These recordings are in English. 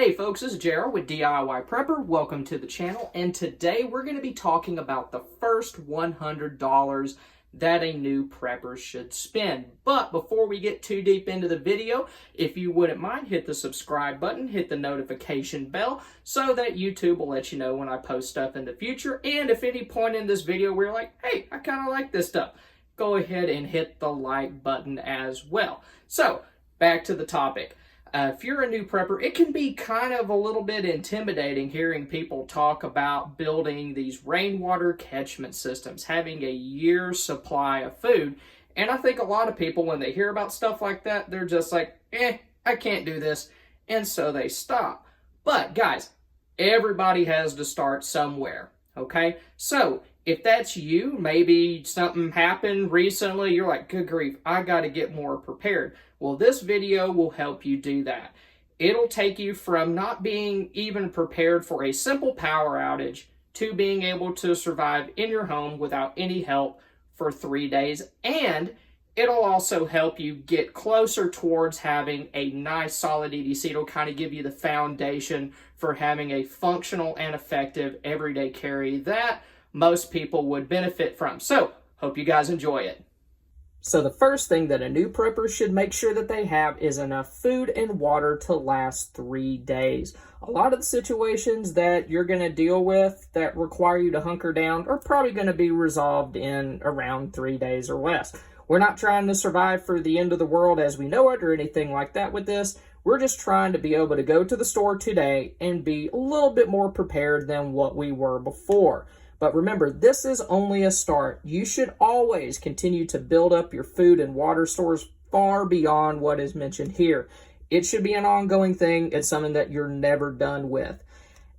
Hey folks, this is Gerald with DIY Prepper. Welcome to the channel, and today we're going to be talking about the first $100 that a new prepper should spend. But before we get too deep into the video, if you wouldn't mind, hit the subscribe button, hit the notification bell so that YouTube will let you know when I post stuff in the future. And if any point in this video where you're like, hey, I kind of like this stuff, go ahead and hit the like button as well. So back to the topic. If you're a new prepper, it can be kind of a little bit intimidating hearing people talk about building these rainwater catchment systems, having a year's supply of food. And I think a lot of people, when they hear about stuff like that, they're just like, I can't do this. And so they stop. But guys, everybody has to start somewhere, okay? So if that's you, maybe something happened recently, you're like, good grief, I got to get more prepared. Well, this video will help you do that. It'll take you from not being even prepared for a simple power outage to being able to survive in your home without any help for 3 days. And it'll also help you get closer towards having a nice solid EDC. It'll kind of give you the foundation for having a functional and effective everyday carry that most people would benefit from. So, hope you guys enjoy it. So the first thing that a new prepper should make sure that they have is enough food and water to last 3 days. A lot of the situations that you're going to deal with that require you to hunker down are probably going to be resolved in around 3 days or less. We're not trying to survive for the end of the world as we know it or anything like that with this. We're just trying to be able to go to the store today and be a little bit more prepared than what we were before. But remember, this is only a start. You should always continue to build up your food and water stores far beyond what is mentioned here. It should be an ongoing thing. It's something that you're never done with.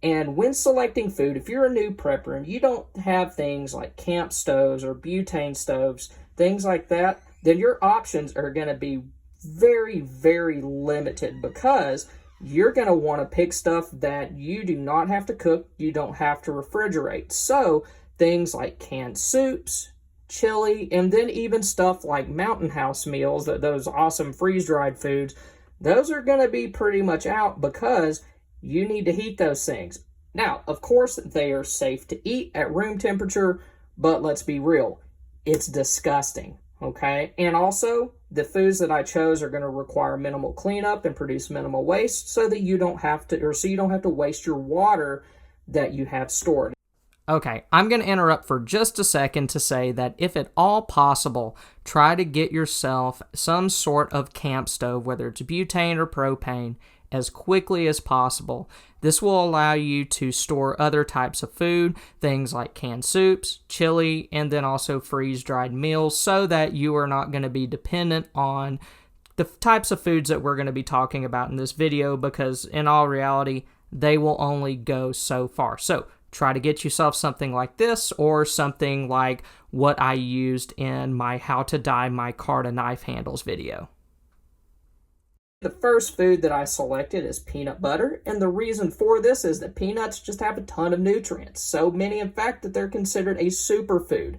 And when selecting food, if you're a new prepper and you don't have things like camp stoves or butane stoves, things like that, then your options are going to be very, very limited because you're going to want to pick stuff that you do not have to cook, you don't have to refrigerate. So things like canned soups, chili, and then even stuff like Mountain House meals, those awesome freeze-dried foods, those are going to be pretty much out because you need to heat those things. Now, of course, they are safe to eat at room temperature, but let's be real, it's disgusting. Okay, and also the foods that I chose are going to require minimal cleanup and produce minimal waste so that you don't have to, or so you don't have to waste your water that you have stored. Okay, I'm going to interrupt for just a second to say that if at all possible, try to get yourself some sort of camp stove, whether it's butane or propane, as quickly as possible. This will allow you to store other types of food, things like canned soups, chili, and then also freeze-dried meals so that you are not going to be dependent on the types of foods that we're going to be talking about in this video because in all reality, they will only go so far. So try to get yourself something like this or something like what I used in my How to Dye My Car to Knife Handles video. The first food that I selected is peanut butter, and the reason for this is that peanuts just have a ton of nutrients, so many in fact that they're considered a superfood.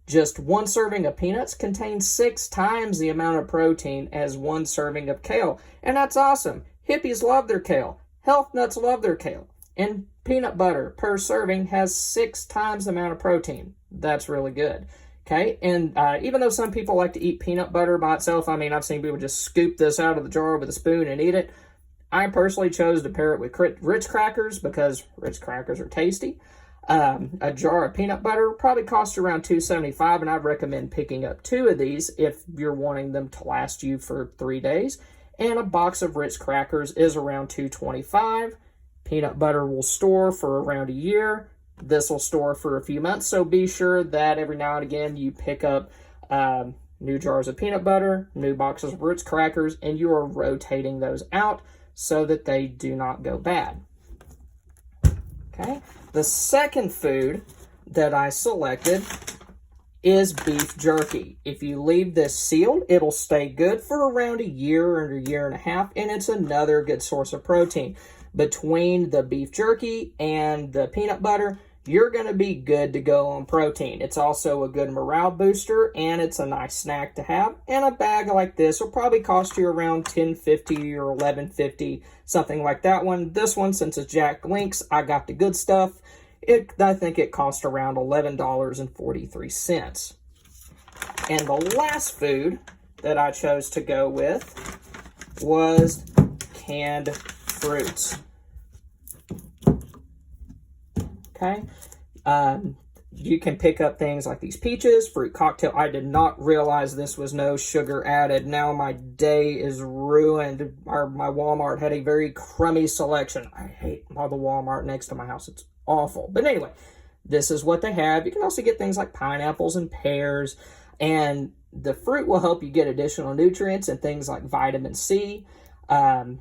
Just one serving of peanuts contains 6 times the amount of protein as one serving of kale, and that's awesome. Hippies love their kale, health nuts love their kale, and peanut butter per serving has 6 times the amount of protein. That's really good. Okay, and even though some people like to eat peanut butter by itself, I mean, I've seen people just scoop this out of the jar with a spoon and eat it. I personally chose to pair it with Ritz crackers because Ritz crackers are tasty. A jar of peanut butter probably costs around $2.75, and I'd recommend picking up 2 of these if you're wanting them to last you for 3 days. And a box of Ritz crackers is around $2.25. Peanut butter will store for around a year. This will store for a few months, so be sure that every now and again you pick up new jars of peanut butter, new boxes of Ritz crackers, and you are rotating those out so that they do not go bad. Okay, the second food that I selected is beef jerky. If you leave this sealed, it'll stay good for around a year or a year and a half, and it's another good source of protein. Between the beef jerky and the peanut butter, you're going to be good to go on protein. It's also a good morale booster, and it's a nice snack to have. And a bag like this will probably cost you around $10.50 or $11.50, something like that one. This one, since it's Jack Link's, I got the good stuff. I think it cost around $11.43. And the last food that I chose to go with was canned fruits. Okay, you can pick up things like these peaches, fruit cocktail. I did not realize this was no sugar added. Now my day is ruined. My Walmart had a very crummy selection. I hate all the Walmart next to my house. It's awful. But anyway, this is what they have. You can also get things like pineapples and pears, and the fruit will help you get additional nutrients and things like vitamin C.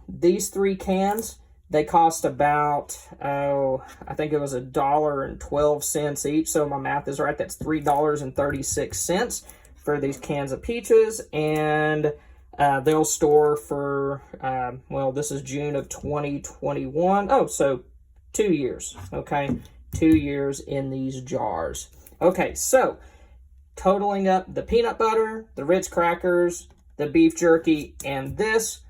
These 3 cans, they cost about, I think it was $1.12 each. So my math is right. That's $3.36 for these cans of peaches. And they'll store for, well, this is June of 2021. Oh, so 2 years. Okay, 2 years in these jars. Okay, so totaling up the peanut butter, the Ritz crackers, the beef jerky, and this,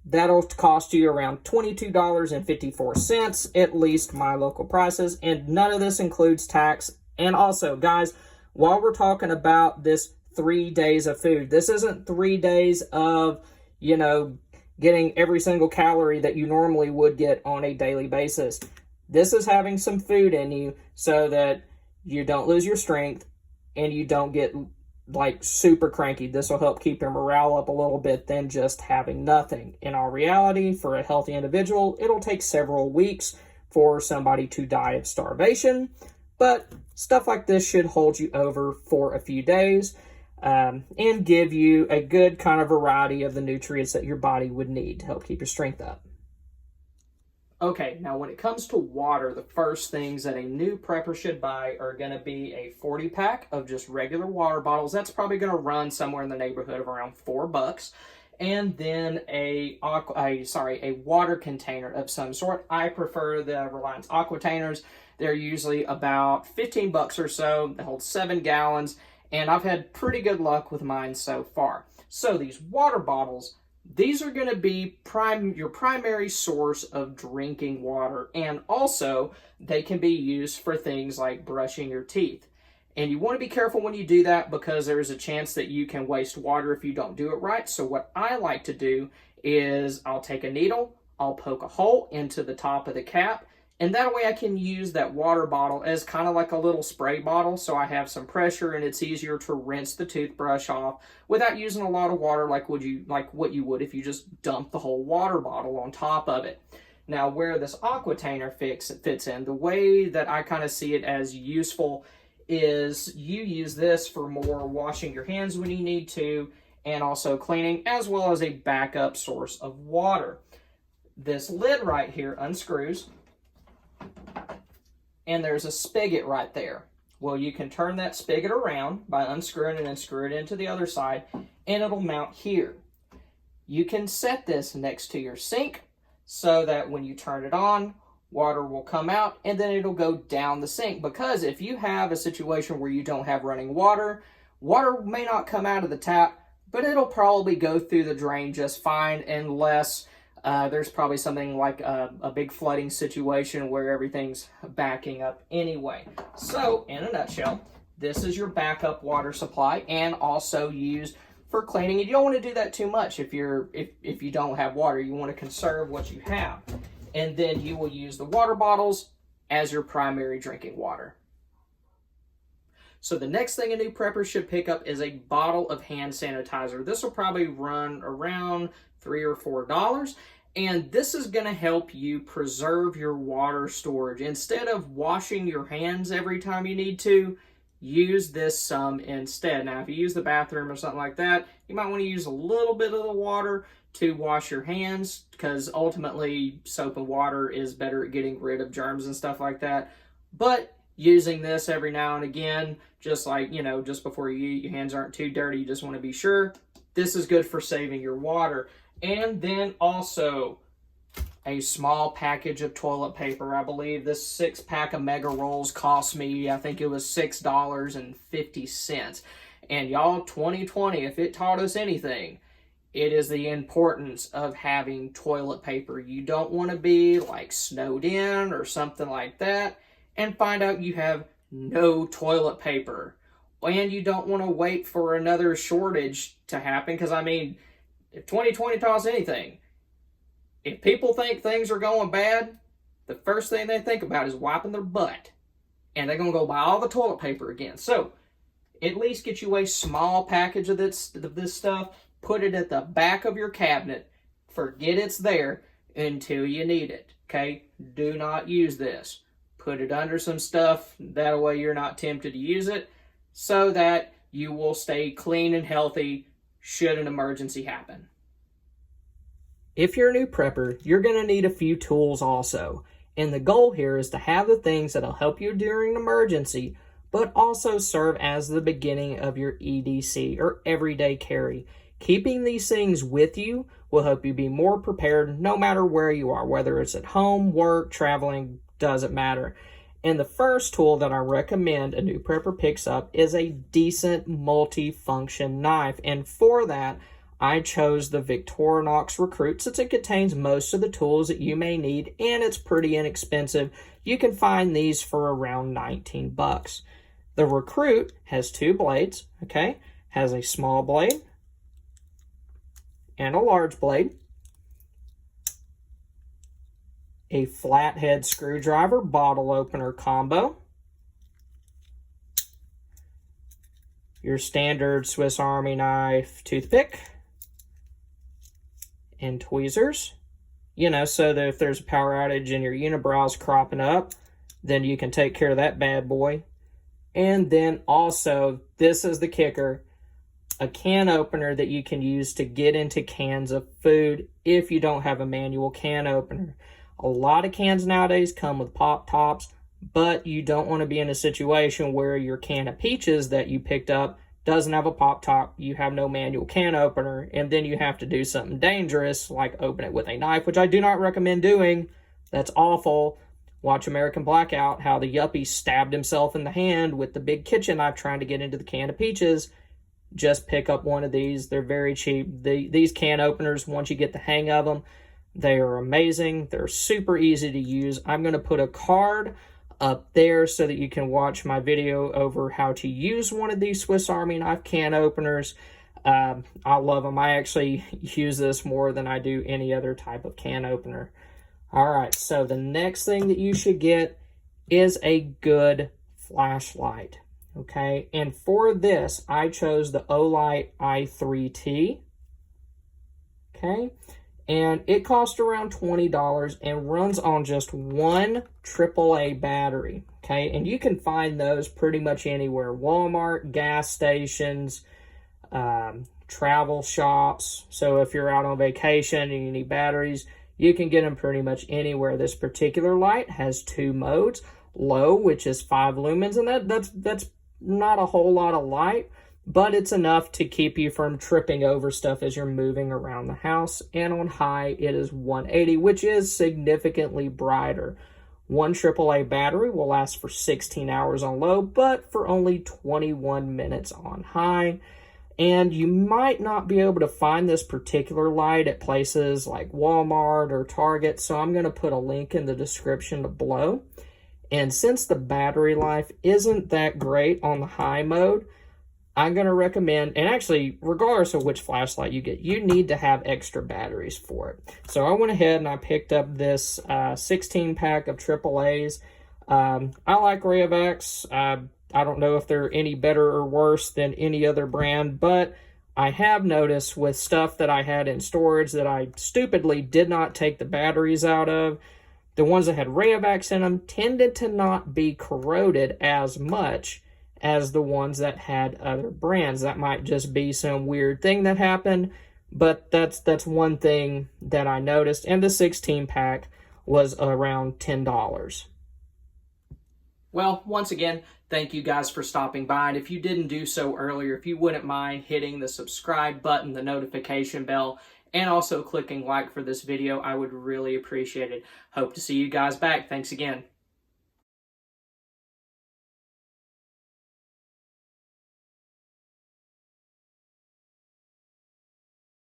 that'll cost you around $22.54, at least my local prices, and none of this includes tax. And also, guys, while we're talking about this 3 days of food, this isn't 3 days of, getting every single calorie that you normally would get on a daily basis. This is having some food in you so that you don't lose your strength and you don't get like super cranky. This will help keep your morale up a little bit than just having nothing. In all reality, for a healthy individual, it'll take several weeks for somebody to die of starvation, but stuff like this should hold you over for a few days and give you a good kind of variety of the nutrients that your body would need to help keep your strength up. Okay, now when it comes to water, the first things that a new prepper should buy are going to be a 40-pack of just regular water bottles. That's probably going to run somewhere in the neighborhood of around $4. And then a water container of some sort. I prefer the Reliance Aquatainers. They're usually about $15 or so. They hold 7 gallons, and I've had pretty good luck with mine so far. So these water bottles, these are going to be your primary source of drinking water, and also they can be used for things like brushing your teeth. And you want to be careful when you do that because there's a chance that you can waste water if you don't do it right. So what I like to do is I'll take a needle, I'll poke a hole into the top of the cap, and that way I can use that water bottle as kind of like a little spray bottle, so I have some pressure and it's easier to rinse the toothbrush off without using a lot of water like what you would if you just dump the whole water bottle on top of it. Now, where this Aquatainer fits in, the way that I kind of see it as useful is you use this for more washing your hands when you need to, and also cleaning, as well as a backup source of water. This lid right here unscrews, and there's a spigot right there. Well, you can turn that spigot around by unscrewing it and screw it into the other side, and it'll mount here. You can set this next to your sink so that when you turn it on, water will come out and then it'll go down the sink. Because if you have a situation where you don't have running water, water may not come out of the tap, but it'll probably go through the drain just fine unless there's probably something like a big flooding situation where everything's backing up anyway. So, in a nutshell, this is your backup water supply and also used for cleaning. And you don't want to do that too much if you don't have water. You want to conserve what you have. And then you will use the water bottles as your primary drinking water. So the next thing a new prepper should pick up is a bottle of hand sanitizer. This will probably run around $3 or $4. And this is going to help you preserve your water storage. Instead of washing your hands every time you need to, use this some instead. Now, if you use the bathroom or something like that, you might want to use a little bit of the water to wash your hands, because ultimately soap and water is better at getting rid of germs and stuff like that. But using this every now and again, just like, just before you eat, your hands aren't too dirty, you just want to be sure. This is good for saving your water. And then also a small package of toilet paper. I believe this 6-pack of mega rolls cost me, I think it was $6.50. And y'all, 2020, if it taught us anything, it is the importance of having toilet paper. You don't want to be like snowed in or something like that and find out you have no toilet paper. And you don't want to wait for another shortage to happen, because I mean, if 2020 taught us anything, if people think things are going bad, the first thing they think about is wiping their butt. And they're going to go buy all the toilet paper again. So, at least get you a small package of this stuff. Put it at the back of your cabinet. Forget it's there until you need it. Okay? Do not use this. Put it under some stuff. That way you're not tempted to use it, so that you will stay clean and healthy should an emergency happen. If you're a new prepper, you're going to need a few tools also. And the goal here is to have the things that'll help you during an emergency, but also serve as the beginning of your EDC, or everyday carry. Keeping these things with you will help you be more prepared no matter where you are, whether it's at home, work, traveling, doesn't matter. And the first tool that I recommend a new prepper picks up is a decent multi-function knife. And for that, I chose the Victorinox Recruit, since it contains most of the tools that you may need, and it's pretty inexpensive. You can find these for around 19 bucks. The Recruit has 2 blades, okay? Has a small blade and a large blade. A flathead screwdriver bottle opener combo. Your standard Swiss Army knife toothpick. And tweezers, you know, so that if there's a power outage and your unibrow's cropping up, then you can take care of that bad boy. And then also, this is the kicker, a can opener that you can use to get into cans of food if you don't have a manual can opener. A lot of cans nowadays come with pop tops, but you don't want to be in a situation where your can of peaches that you picked up doesn't have a pop top, you have no manual can opener, and then you have to do something dangerous like open it with a knife, which I do not recommend doing. That's awful. Watch American Blackout, how the yuppie stabbed himself in the hand with the big kitchen knife trying to get into the can of peaches. Just pick up one of these. They're very cheap. These can openers, once you get the hang of them, they are amazing. They're super easy to use. I'm going to put a card up there so that you can watch my video over how to use one of these Swiss Army knife can openers. I love them. I actually use this more than I do any other type of can opener. All right, so the next thing that you should get is a good flashlight, okay? And for this, I chose the Olight i3T, okay? And it costs around $20 and runs on just one AAA battery, okay? And you can find those pretty much anywhere. Walmart, gas stations, travel shops. So if you're out on vacation and you need batteries, you can get them pretty much anywhere. This particular light has 2 modes. Low, which is 5 lumens, and that's not a whole lot of light, but it's enough to keep you from tripping over stuff as you're moving around the house. And on high, it is 180, which is significantly brighter. One AAA battery will last for 16 hours on low, but for only 21 minutes on high. And you might not be able to find this particular light at places like Walmart or Target, so I'm going to put a link in the description below. And since the battery life isn't that great on the high mode, I'm going to recommend, and actually, regardless of which flashlight you get, you need to have extra batteries for it. So I went ahead and I picked up this 16-pack of AAAs. I like Rayovacs. I don't know if they're any better or worse than any other brand, but I have noticed with stuff that I had in storage that I stupidly did not take the batteries out of, the ones that had Rayovacs in them tended to not be corroded as much as the ones that had other brands. That might just be some weird thing that happened, but that's one thing that I noticed. And the 16-pack was around $10. Well, once again, thank you guys for stopping by. And if you didn't do so earlier, if you wouldn't mind hitting the subscribe button, the notification bell, and also clicking like for this video. I would really appreciate it. Hope to see you guys back. Thanks again.